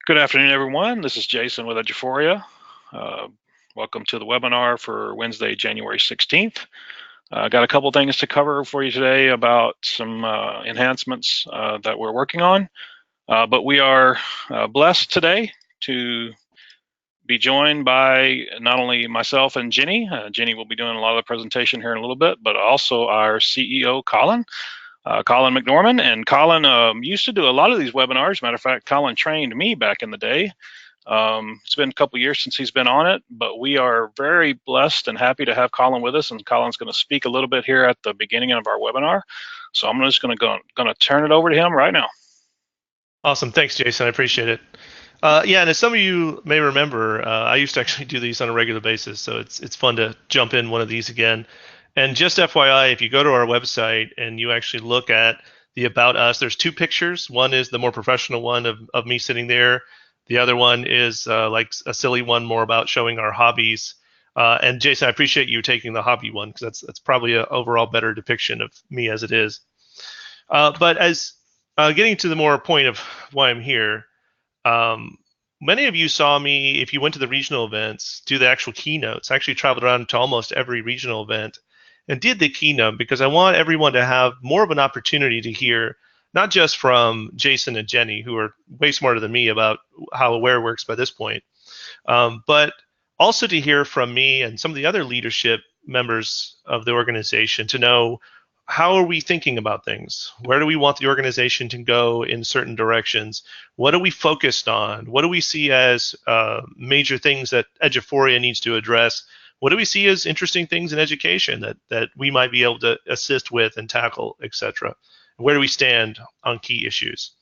Good afternoon, everyone. This is Jason with Eduphoria. Uh, Welcome to the webinar for Wednesday, January 16th. Got a couple things to cover for you today about some enhancements that we're working on. But we are blessed today to be joined by not only myself and Jenny. Jenny will be doing a lot of the presentation here in a little bit, but also our CEO, Colin. Colin McNorman. And Colin used to do a lot of these webinars. Matter of fact, Colin trained me back in the day. It's been a couple years since he's been on it, but we are very blessed and happy to have Colin with us. And Colin's going to speak a little bit here at the beginning of our webinar. So I'm just going to turn it over to him right now. Awesome. Thanks, Jason. I appreciate it. Yeah, and as some of you may remember, I used to actually do these on a regular basis, so it's fun to jump in one of these again. And just FYI, if you go to our website and you actually look at the About Us, there's two pictures. One is the more professional one of me sitting there. The other one is like a silly one, more about showing our hobbies. And Jason, I appreciate you taking the hobby one because that's probably an overall better depiction of me as it is. But as getting to the more point of why I'm here, many of you saw me, if you went to the regional events, do the actual keynotes. I actually traveled around to almost every regional event and did the keynote because I want everyone to have more of an opportunity to hear, not just from Jason and Jenny, who are way smarter than me about how Aware works by this point, but also to hear from me and some of the other leadership members of the organization to know how are we thinking about things? Where do we want the organization to go in certain directions? What are we focused on? What do we see as major things that Eduphoria needs to address? What do we see as interesting things in education that we might be able to assist with and tackle, etc.? Where do we stand on key issues?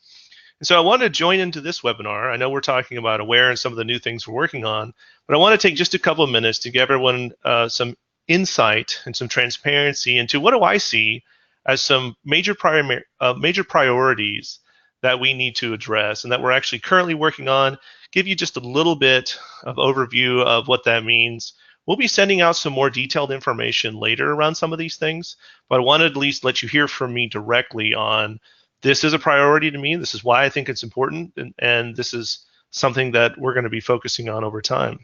And so I want to join into this webinar. I know we're talking about Aware and some of the new things we're working on, but I want to take just a couple of minutes to give everyone some insight and some transparency into what do I see as some major priorities that we need to address and that we're actually currently working on. Give you just a little bit of overview of what that means. We'll be sending out some more detailed information later around some of these things, but I wanted to at least let you hear from me directly on this is a priority to me. This is why I think it's important, and this is something that we're going to be focusing on over time.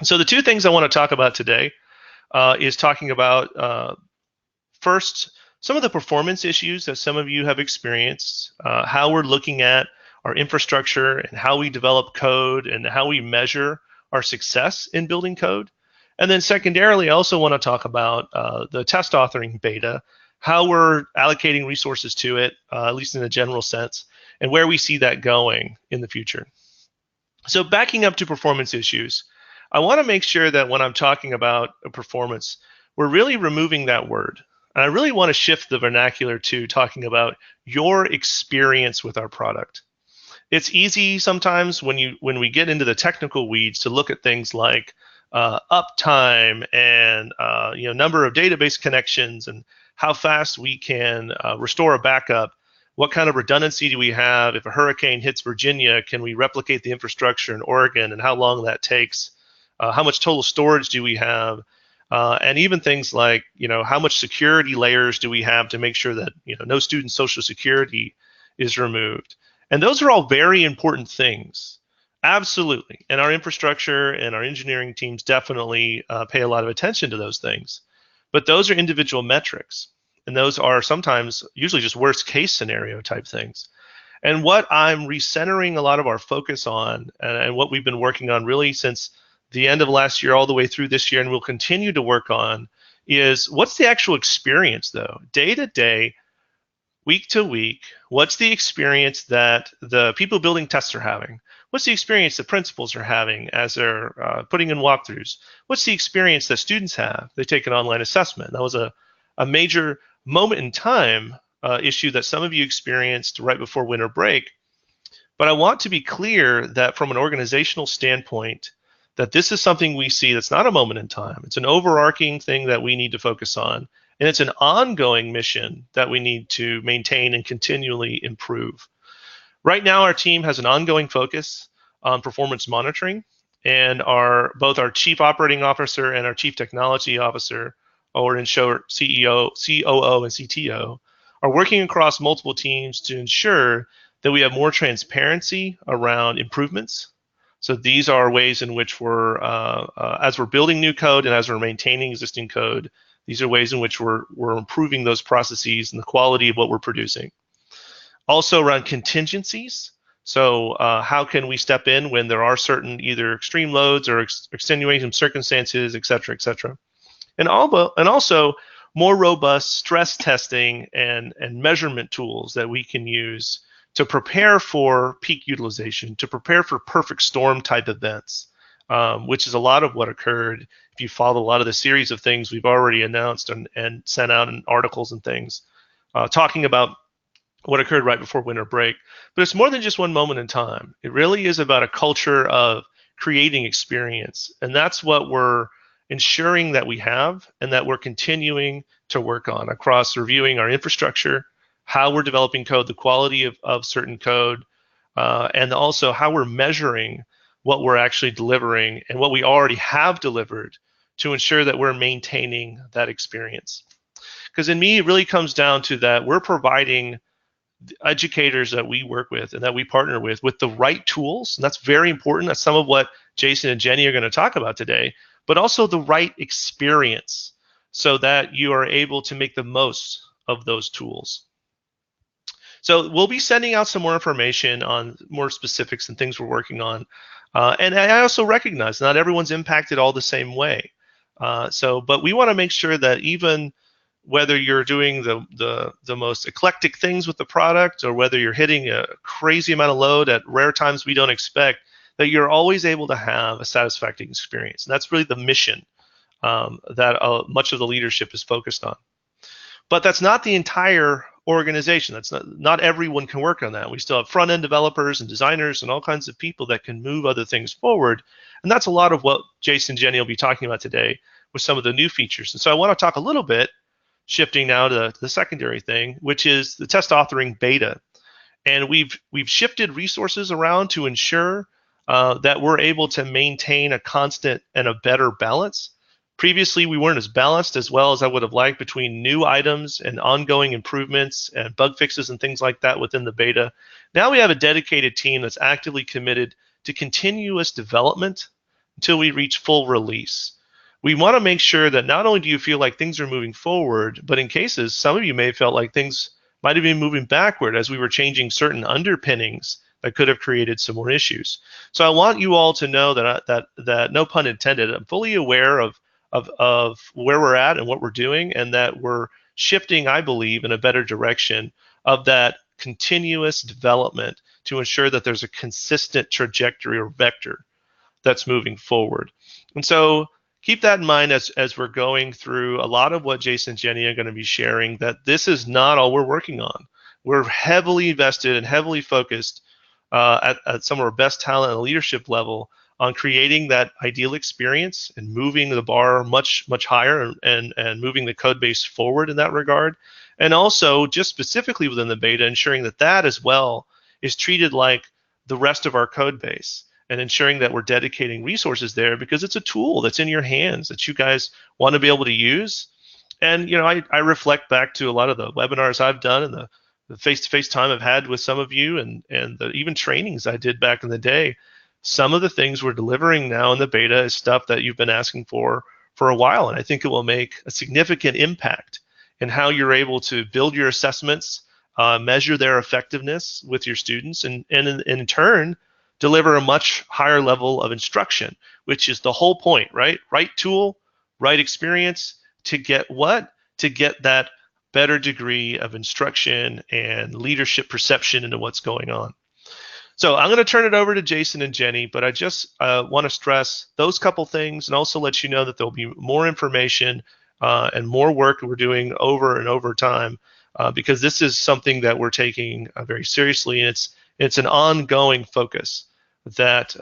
So the two things I want to talk about today is talking about first some of the performance issues that some of you have experienced, how we're looking at our infrastructure and how we develop code and how we measure our success in building code. And then secondarily, I also want to talk about the test authoring beta, how we're allocating resources to it, at least in a general sense, and where we see that going in the future. So backing up to performance issues, I want to make sure that when I'm talking about a performance, we're really removing that word. And I really want to shift the vernacular to talking about your experience with our product. It's easy sometimes when we get into the technical weeds to look at things like uptime and number of database connections and how fast we can restore a backup. What kind of redundancy do we have? If a hurricane hits Virginia, can we replicate the infrastructure in Oregon and how long that takes? How much total storage do we have? And even things like, how much security layers do we have to make sure that, no student social security is removed? And those are all very important things. Absolutely. And our infrastructure and our engineering teams definitely pay a lot of attention to those things. But those are individual metrics. And those are sometimes usually just worst case scenario type things. And what I'm recentering a lot of our focus on and what we've been working on really since the end of last year all the way through this year and we'll continue to work on is what's the actual experience though? Day to day, week to week, what's the experience that the people building tests are having? What's the experience that principals are having as they're putting in walkthroughs? What's the experience that students have? They take an online assessment. That was a major moment in time issue that some of you experienced right before winter break. But I want to be clear that from an organizational standpoint, that this is something we see that's not a moment in time. It's an overarching thing that we need to focus on. And it's an ongoing mission that we need to maintain and continually improve. Right now, our team has an ongoing focus on performance monitoring, and both our Chief Operating Officer and our Chief Technology Officer, or in short, CEO, COO, and CTO, are working across multiple teams to ensure that we have more transparency around improvements. So these are ways in which as we're building new code and as we're maintaining existing code, these are ways in which we're improving those processes and the quality of what we're producing. Also around contingencies. So how can we step in when there are certain either extreme loads or extenuating circumstances, et cetera, et cetera. And also more robust stress testing and measurement tools that we can use to prepare for peak utilization, to prepare for perfect storm type events, which is a lot of what occurred if you follow a lot of the series of things we've already announced and sent out in articles and things, talking about what occurred right before winter break. But it's more than just one moment in time. It really is about a culture of creating experience. And that's what we're ensuring that we have and that we're continuing to work on across reviewing our infrastructure, how we're developing code, the quality of certain code, and also how we're measuring what we're actually delivering and what we already have delivered to ensure that we're maintaining that experience. Because in me, it really comes down to that we're providing educators that we work with and that we partner with the right tools. And that's very important. That's some of what Jason and Jenny are going to talk about today, but also the right experience so that you are able to make the most of those tools. So we'll be sending out some more information on more specifics and things we're working on. And I also recognize not everyone's impacted all the same way. But we want to make sure that even whether you're doing the most eclectic things with the product or whether you're hitting a crazy amount of load at rare times we don't expect, that you're always able to have a satisfying experience. And that's really the mission that much of the leadership is focused on. But that's not the entire organization. That's not everyone can work on that. We still have front-end developers and designers and all kinds of people that can move other things forward. And that's a lot of what Jason and Jenny will be talking about today with some of the new features. And so I want to talk a little bit, shifting now to the secondary thing, which is the test authoring beta. And we've shifted resources around to ensure that we're able to maintain a constant and a better balance. Previously, we weren't as balanced as well as I would have liked between new items and ongoing improvements and bug fixes and things like that within the beta. Now we have a dedicated team that's actively committed to continuous development until we reach full release. We want to make sure that not only do you feel like things are moving forward, but in cases, some of you may have felt like things might have been moving backward as we were changing certain underpinnings that could have created some more issues. So I want you all to know that no pun intended, I'm fully aware of where we're at and what we're doing, and that we're shifting, I believe, in a better direction of that continuous development to ensure that there's a consistent trajectory or vector that's moving forward. And so keep that in mind as we're going through a lot of what Jason and Jenny are going to be sharing, that this is not all we're working on. We're heavily invested and heavily focused at some of our best talent and leadership level on creating that ideal experience and moving the bar much, much higher and moving the code base forward in that regard. And also just specifically within the beta, ensuring that that as well is treated like the rest of our code base, and ensuring that we're dedicating resources there because it's a tool that's in your hands that you guys want to be able to use. And I reflect back to a lot of the webinars I've done and the face-to-face time I've had with some of you and the even trainings I did back in the day. Some of the things we're delivering now in the beta is stuff that you've been asking for a while, and I think it will make a significant impact in how you're able to build your assessments, measure their effectiveness with your students, and in turn, deliver a much higher level of instruction, which is the whole point, right? Right tool, right experience to get what? To get that better degree of instruction and leadership perception into what's going on. So I'm going to turn it over to Jason and Jenny, but I just want to stress those couple things and also let you know that there'll be more information and more work we're doing over and over time because this is something that we're taking very seriously, and it's an ongoing focus that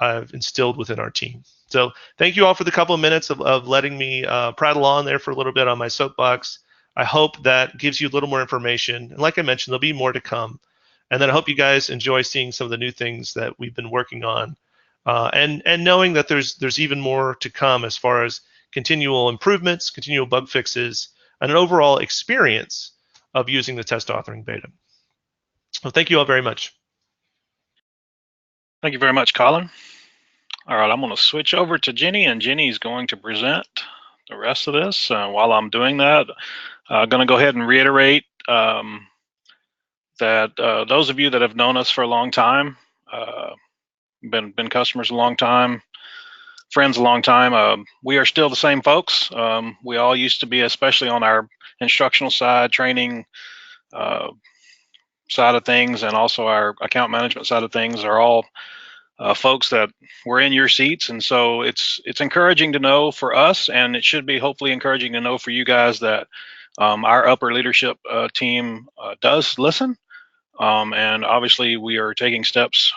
I've instilled within our team. So thank you all for the couple of minutes of letting me prattle on there for a little bit on my soapbox. I hope that gives you a little more information. And like I mentioned, there'll be more to come. And then I hope you guys enjoy seeing some of the new things that we've been working on and knowing that there's even more to come as far as continual improvements, continual bug fixes, and an overall experience of using the test authoring beta. Well, thank you all very much. Thank you very much, Colin. All right, I'm going to switch over to Jenny, and Jenny is going to present the rest of this. While I'm doing that, I'm going to go ahead and reiterate that those of you that have known us for a long time, been customers a long time, friends a long time, we are still the same folks. We all used to be, especially on our instructional side, training side of things, and also our account management side of things, are all folks that were in your seats. And so it's encouraging to know for us, and it should be hopefully encouraging to know for you guys, that our upper leadership team does listen. And obviously we are taking steps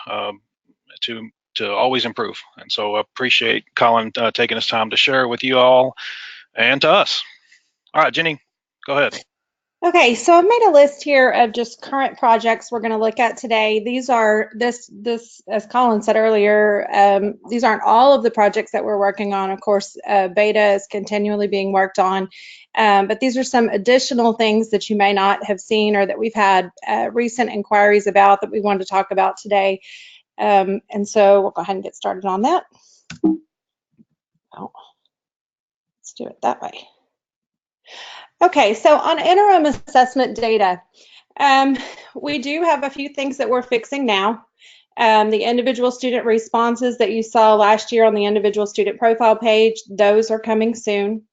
to always improve. And so I appreciate Colin taking his time to share with you all and to us. All right, Jenny, go ahead. Okay, so I've made a list here of just current projects we're going to look at today. These are this as Colin said earlier, these aren't all of the projects that we're working on. Of course, beta is continually being worked on, but these are some additional things that you may not have seen or that we've had recent inquiries about that we wanted to talk about today. And so we'll go ahead and get started on that. Oh, let's do it that way. Okay, so on interim assessment data, we do have a few things that we're fixing now. The individual student responses that you saw last year on the individual student profile page, those are coming soon.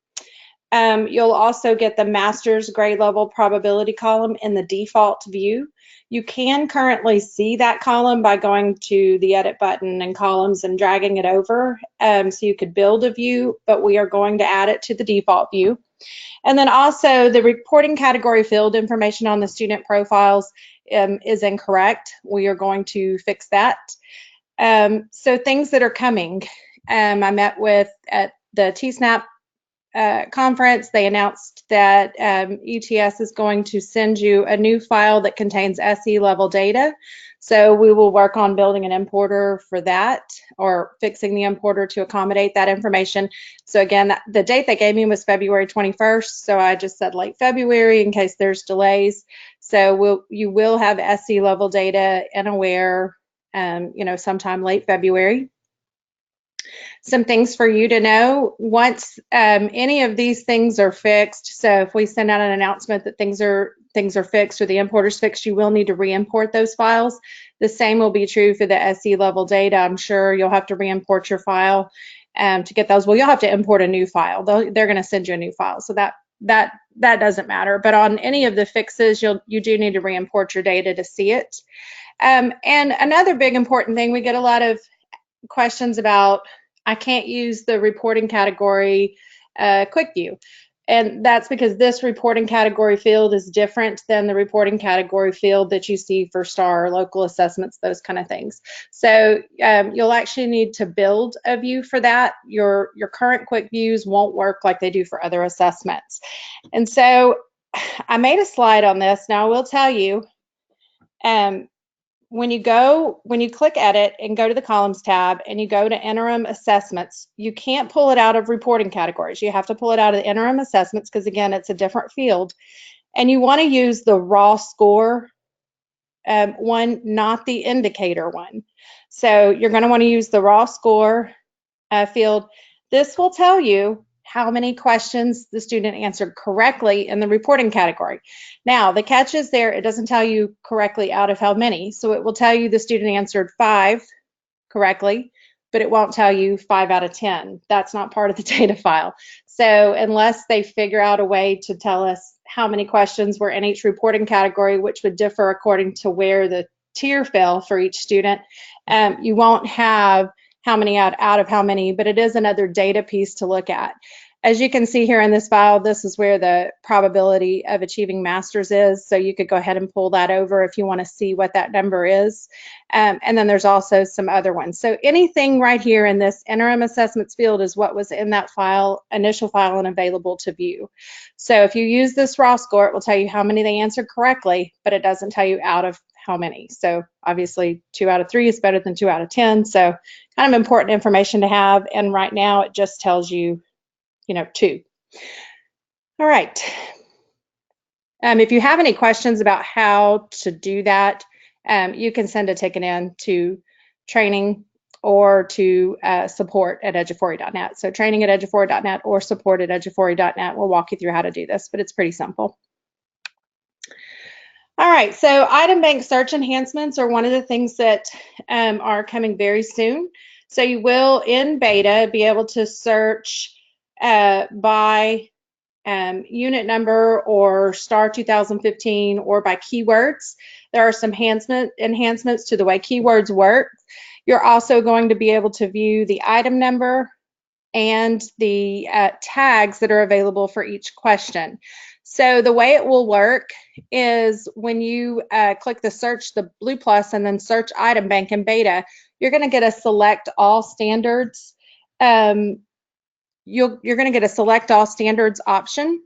You'll also get the master's grade level probability column in the default view. You can currently see that column by going to the edit button and columns and dragging it over. So you could build a view, but we are going to add it to the default view. And then also the reporting category field information on the student profiles is incorrect. We are going to fix that. So things that are coming. I met with at the TSNAP conference. They announced that ETS is going to send you a new file that contains SE level data. So we will work on building an importer for that, or fixing the importer to accommodate that information. So again, the date they gave me was February 21st. So I just said late February in case there's delays. So you will have SE level data and aware, sometime late February. Some things for you to know once any of these things are fixed. So if we send out an announcement that things are fixed or the importer's fixed, you will need to re-import those files. The same will be true for the SE level data. I'm sure you'll have to re-import your file to get those. Well, you'll have to import a new file. They're going to send you a new file, so that doesn't matter. But on any of the fixes, you do need to re-import your data to see it. And another big important thing, we get a lot of questions about, I can't use the reporting category quick view. And that's because this reporting category field is different than the reporting category field that you see for STAR, local assessments, those kind of things. So you'll actually need to build a view for that. Your current quick views won't work like they do for other assessments. And so I made a slide on this. Now I will tell you, when you click edit and go to the columns tab and you go to interim assessments, you can't pull it out of reporting categories. You have to pull it out of the interim assessments because again, it's a different field. And you want to use the raw score one, not the indicator one. So you're going to want to use the raw score field. This will tell you how many questions the student answered correctly in the reporting category. Now, the catch is there, it doesn't tell you correctly out of how many. So it will tell you the student answered 5 correctly, but it won't tell you 5 out of 10. That's not part of the data file. So unless they figure out a way to tell us how many questions were in each reporting category, which would differ according to where the tier fell for each student, you won't have how many out of how many, but it is another data piece to look at. As you can see here in this file, this is where the probability of achieving masters is. So you could go ahead and pull that over if you want to see what that number is. And then there's also some other ones. So anything right here in this interim assessments field is what was in that file, initial file, and available to view. So if you use this raw score, it will tell you how many they answered correctly, but it doesn't tell you out of how many. So obviously 2 out of 3 is better than 2 out of 10. So kind of important information to have. And right now it just tells you, 2. All right. If you have any questions about how to do that, you can send a ticket in to training or to support at eduphoria.net. So training at eduphoria.net or support at eduphoria.net will walk you through how to do this, but it's pretty simple. All right, so item bank search enhancements are one of the things that are coming very soon. So you will, in beta, be able to search by unit number or star 2015 or by keywords. There are some enhancements to the way keywords work. You're also going to be able to view the item number and the tags that are available for each question. So the way it will work is when you click the search, the blue plus, and then search item bank in beta, you're going to get a select all standards. You're going to get a select all standards option.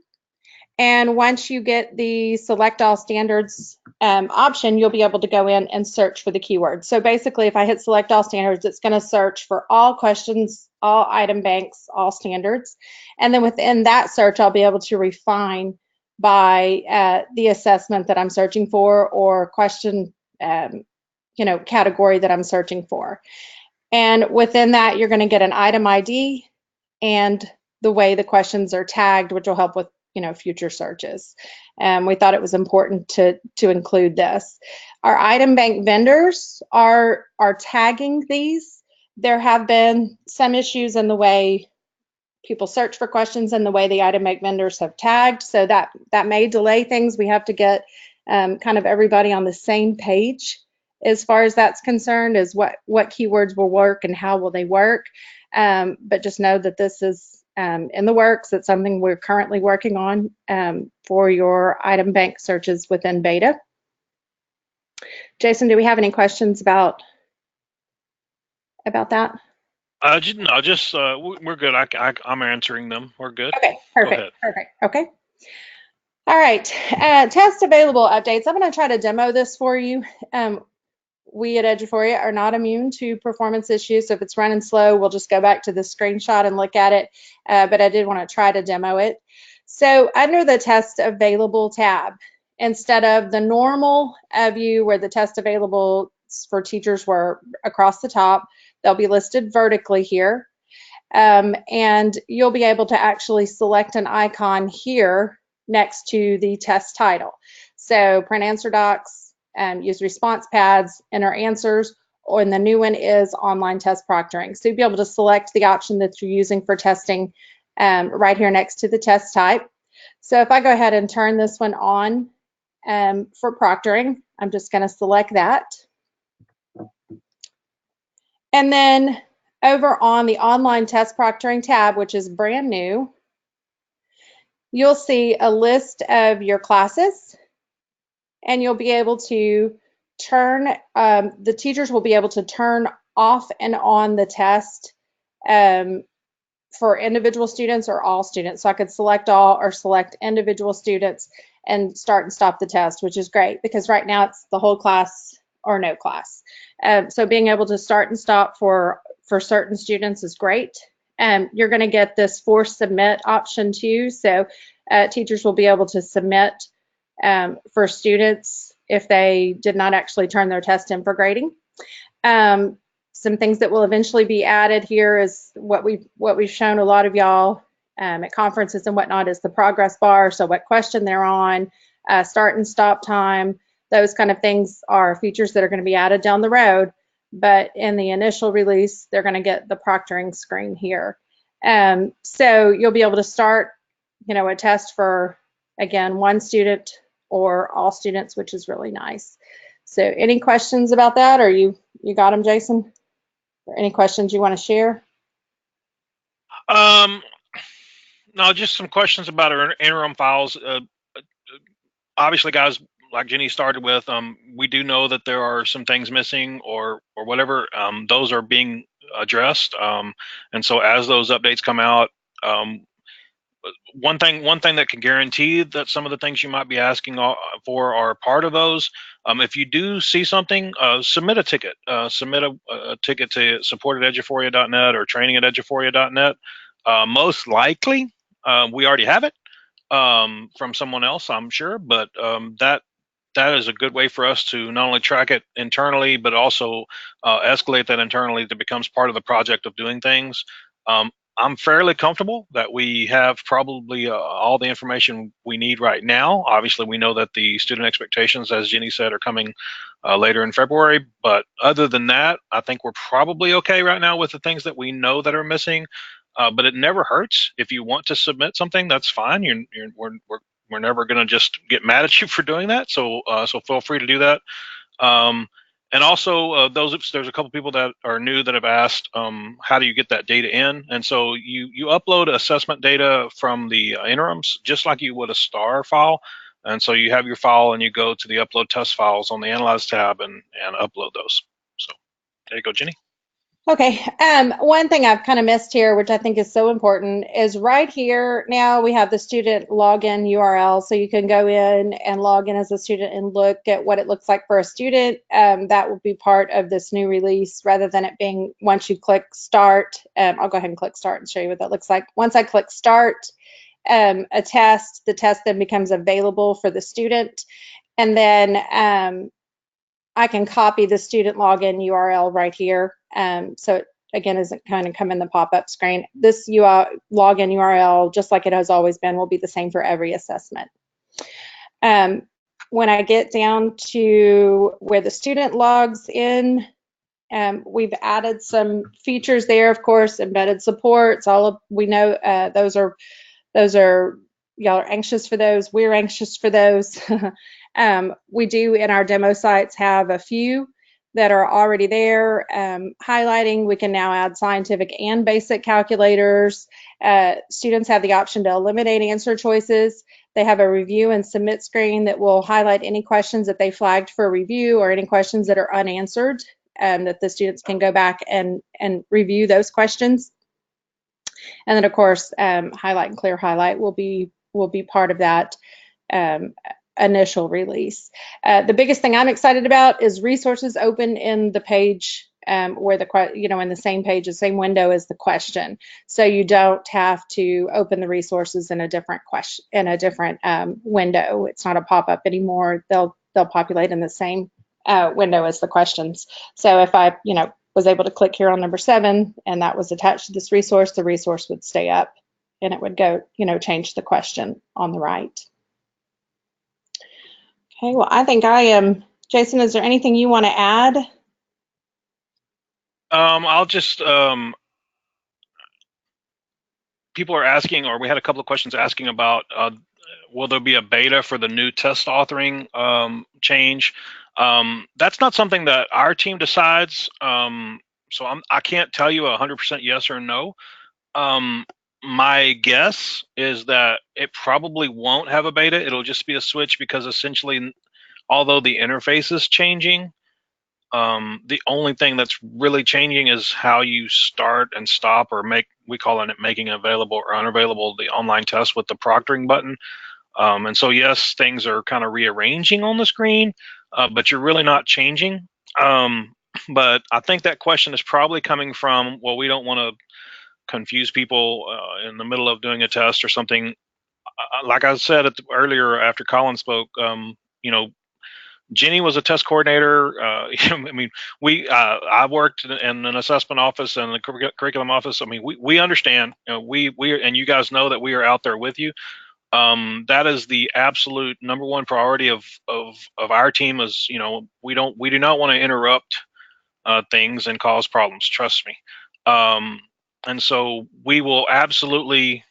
And once you get the select all standards option, you'll be able to go in and search for the keywords. So basically, if I hit select all standards, it's going to search for all questions, all item banks, all standards. And then within that search, I'll be able to refine by the assessment that I'm searching for or question, category that I'm searching for. And within that, you're going to get an item ID and the way the questions are tagged, which will help with future searches. We thought it was important to include this. Our item bank vendors are tagging these. There have been some issues in the way people search for questions and the way the item bank vendors have tagged, so that may delay things. We have to get kind of everybody on the same page as far as that's concerned, as what keywords will work and how will they work. But just know that this is in the works. It's something we're currently working on for your item bank searches within beta. Jason, do we have any questions about that? No, just we're good. I'm answering them. We're good. Okay, perfect. Okay. All right, test available updates. I'm going to try to demo this for you. We at Eduphoria are not immune to performance issues. So if it's running slow, we'll just go back to the screenshot and look at it. But I did want to try to demo it. So under the test available tab, instead of the normal view where the test available for teachers were across the top, they'll be listed vertically here. And you'll be able to actually select an icon here next to the test title. So print answer docs, use response pads, enter answers, and the new one is online test proctoring. So you'll be able to select the option that you're using for testing right here next to the test type. So if I go ahead and turn this one on for proctoring, I'm just going to select that. And then over on the online test proctoring tab, which is brand new, you'll see a list of your classes, and you'll be able to turn, the teachers will be able to turn off and on the test for individual students or all students. So I could select all or select individual students and start and stop the test, which is great because right now it's the whole class or no class. So being able to start and stop for certain students is great. You're going to get this force submit option too. So teachers will be able to submit for students if they did not actually turn their test in for grading. Some things that will eventually be added here is what we've shown a lot of y'all at conferences and whatnot is the progress bar. So what question they're on, start and stop time, those kind of things are features that are going to be added down the road. But in the initial release, they're going to get the proctoring screen here. So you'll be able to start, a test for, again, one student or all students, which is really nice. So any questions about that, or you got them, Jason? Or any questions you want to share? No, just some questions about our interim files. Obviously, guys, like Jenny started with, we do know that there are some things missing or whatever. Those are being addressed. And so as those updates come out, one thing that can guarantee that some of the things you might be asking for are part of those. If you do see something, submit a ticket. Submit a ticket to support@eduphoria.net or training@eduphoria.net. Most likely, we already have it from someone else, I'm sure, but that that is a good way for us to not only track it internally, but also escalate that internally that becomes part of the project of doing things. I'm fairly comfortable that we have probably all the information we need right now. Obviously, we know that the student expectations, as Jenny said, are coming later in February. But other than that, I think we're probably okay right now with the things that we know that are missing. But it never hurts if you want to submit something. That's fine. We're never going to just get mad at you for doing that. So feel free to do that. Um, and also, there's a couple people that are new that have asked, how do you get that data in? And so you upload assessment data from the interims just like you would a STAR file. And so you have your file and you go to the upload test files on the Analyze tab and upload those. So there you go, Jenny. Okay, one thing I've kind of missed here, which I think is so important, is right here now we have the student login URL, so you can go in and log in as a student and look at what it looks like for a student. That will be part of this new release rather than it being once you click start. I'll go ahead and click start and show you what that looks like. Once I click start the test then becomes available for the student, and then I can copy the student login URL right here. So it, again, isn't kind of come in the pop-up screen. This login URL, just like it has always been, will be the same for every assessment. When I get down to where the student logs in, we've added some features there, of course, embedded supports. We know those are y'all are anxious for those. We're anxious for those. We do in our demo sites have a few that are already there. Highlighting, we can now add scientific and basic calculators. Students have the option to eliminate answer choices. They have a review and submit screen that will highlight any questions that they flagged for review or any questions that are unanswered, that the students can go back and review those questions. And then, of course, highlight and clear highlight will be part of that initial release. The biggest thing I'm excited about is resources open in the page where in the same page, the same window as the question. So you don't have to open the resources in a different window. It's not a pop-up anymore. They'll populate in the same window as the questions. So if I, was able to click here on number 7 and that was attached to this resource, the resource would stay up and it would go, change the question on the right. Okay, well, I think I am. Jason, is there anything you want to add? I'll just, people are asking, or we had a couple of questions asking about, will there be a beta for the new test authoring change? That's not something that our team decides. So I can't tell you 100% yes or no. My guess is that it probably won't have a beta. It'll just be a switch because essentially, although the interface is changing, the only thing that's really changing is how you start and stop or we call it making available or unavailable the online test with the proctoring button. And so, yes, things are kind of rearranging on the screen, but you're really not changing. But I think that question is probably coming from, well, we don't want to confuse people in the middle of doing a test or something. Like I said earlier after Colin spoke, Jenny was a test coordinator. I mean, I worked in an assessment office and the curriculum office. I mean, we understand. We and you guys know that we are out there with you. That is the absolute number one priority of our team. Is we do not want to interrupt things and cause problems. Trust me. And so we will absolutely.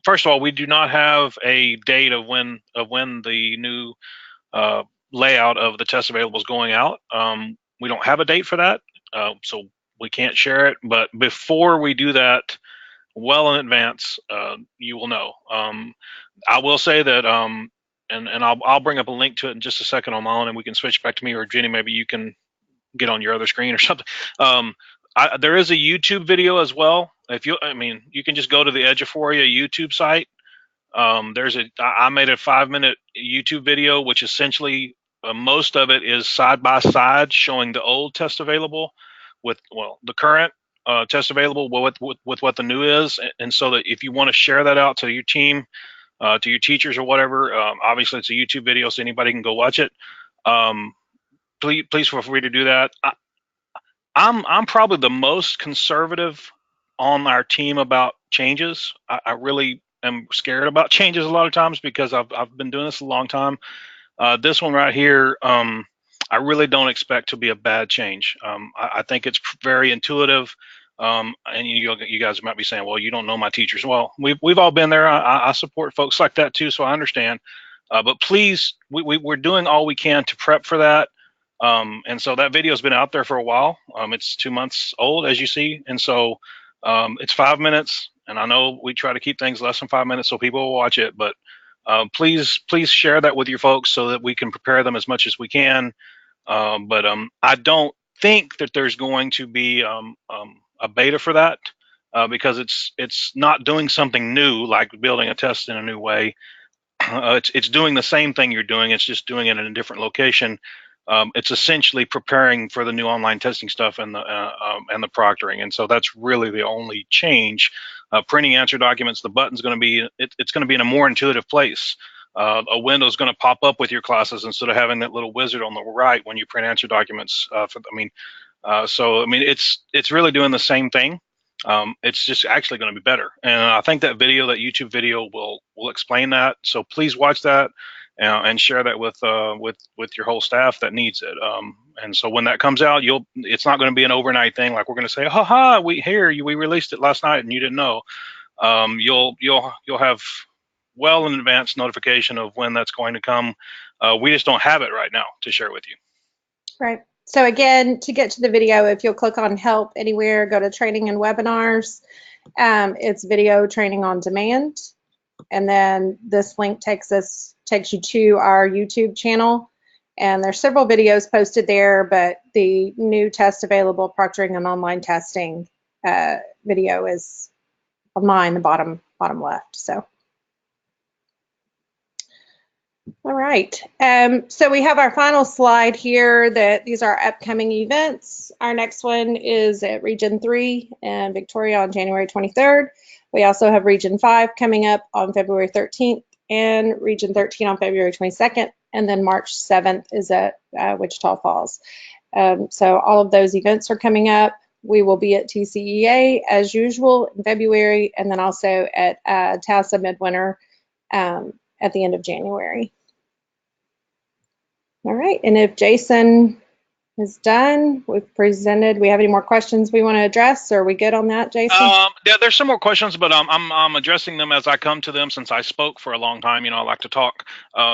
First of all, we do not have a date of when the new layout of the test available is going out. We don't have a date for that, so we can't share it. But before we do that, well in advance, you will know. I will say that, and I'll bring up a link to it in just a second on my own, and we can switch back to me or Jenny. Maybe you can get on your other screen or something. There is a YouTube video as well. You can just go to the Eduphoria YouTube site. I made a 5-minute YouTube video, which essentially most of it is side by side showing the old test available with the current test available with what the new is, and so that if you want to share that out to your team, to your teachers or whatever. Obviously, it's a YouTube video, so anybody can go watch it. Please feel free to do that. I'm probably the most conservative on our team about changes. I really am scared about changes a lot of times because I've been doing this a long time. This one right here, I really don't expect to be a bad change. I think it's very intuitive. And you guys might be saying, well, you don't know my teachers. Well, we've all been there. I support folks like that too, so I understand. But please, we're doing all we can to prep for that. And so that video has been out there for a while. It's 2 months old, as you see. And so it's 5 minutes. And I know we try to keep things less than 5 minutes so people will watch it. But please share that with your folks so that we can prepare them as much as we can. But I don't think that there's going to be a beta for that because it's not doing something new like building a test in a new way. It's doing the same thing you're doing. It's just doing it in a different location. It's essentially preparing for the new online testing stuff and the proctoring, and so that's really the only change. Printing answer documents, the button's going to be it's going to be in a more intuitive place. A window's going to pop up with your classes instead of having that little wizard on the right when you print answer documents. So it's really doing the same thing. It's just actually going to be better, and I think that YouTube video will explain that. So please watch that and share that with your whole staff that needs it. And so when that comes out, it's not going to be an overnight thing. Like we're going to say, ha, we released it last night and you didn't know. You'll have well in advance notification of when that's going to come. We just don't have it right now to share with you. Right. So again, to get to the video, if you'll click on help anywhere, go to training and webinars. It's video training on demand. And then this link takes you to our YouTube channel. And there's several videos posted there, but the new test available, proctoring and online testing video is on mine, the bottom left. So. All right, so we have our final slide here that these are upcoming events. Our next one is at Region 3 in Victoria on January 23rd. We also have Region 5 coming up on February 13th and Region 13 on February 22nd. And then March 7th is at Wichita Falls. So all of those events are coming up. We will be at TCEA as usual in February, and then also at TASA Midwinter at the end of January. All right, and if Jason is done, we've presented. We have any more questions we want to address? Or are we good on that, Jason? Yeah, there's some more questions, but I'm addressing them as I come to them. Since I spoke for a long time, I like to talk.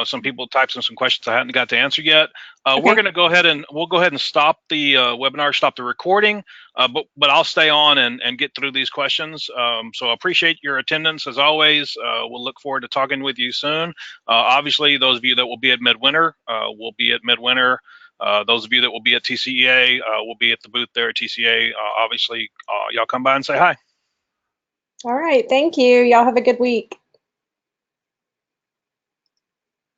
Some people typed in some questions I hadn't got to answer yet. Okay. We're going to go ahead and stop the webinar, stop the recording, but I'll stay on and get through these questions. So I appreciate your attendance as always. We'll look forward to talking with you soon. Obviously, those of you that will be at Midwinter will be at Midwinter. Those of you that will be at TCEA will be at the booth there at TCEA. Obviously, y'all come by and say hi. All right. Thank you. Y'all have a good week.